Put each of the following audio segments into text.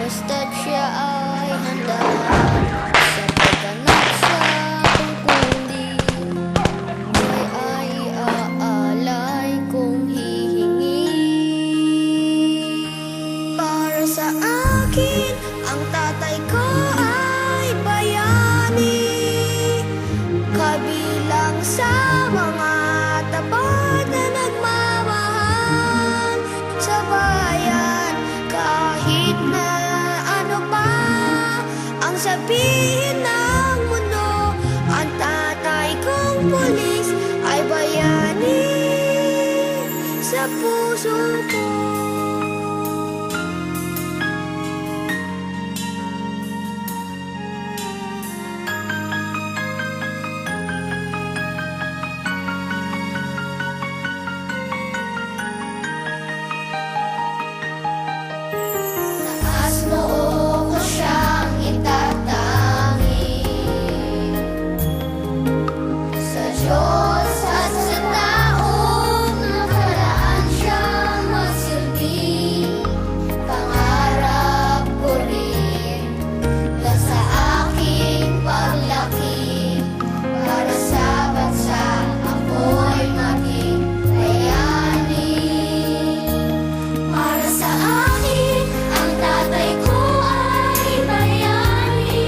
basta't siya ay handa sa pagganap sa tungkulin. Buhay ay aalay kung hihingi. Para sa akin, ang tatay ko ay bayani, kabilang sa mga tapat na nagmamahal sa bayan. Kahit na ano pa ang sabihin ng mundo, ang tatay kong pulis ay bayani sa puso ko. Taas noo ko siyang itatangi sa Diyos at sa taong nakaraan siyang magsilbi. Pangarap ko rin na sa aking paglaki, para sa bansa ako'y maging bayani. Para sa akin, ang tatay ko ay bayani,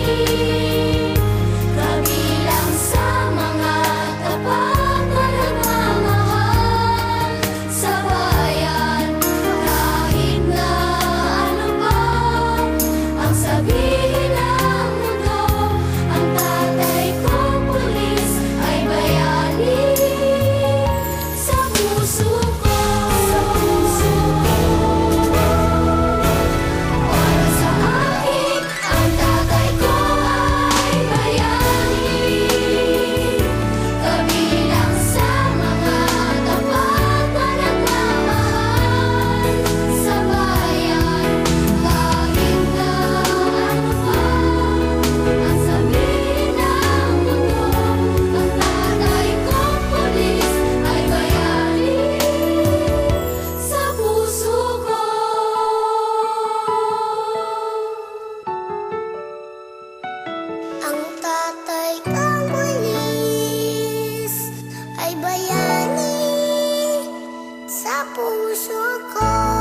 kabilang sa mga tapat na nagmamahal sa bayan. Kahit na ano pa ang sabihin ng mundo, ang tatay kong pulis ay bayani sa puso ko. Para sa akin, ang tatay ko ay bayani, kabilang sa mga tapat na nagmamahal sa bayan. Kahit na ano pa ang sabihin ng mundo, ang tatay kong pulis ay bayani sa puso ko. Ang tatay kong pulis ay bayani sa puso ko.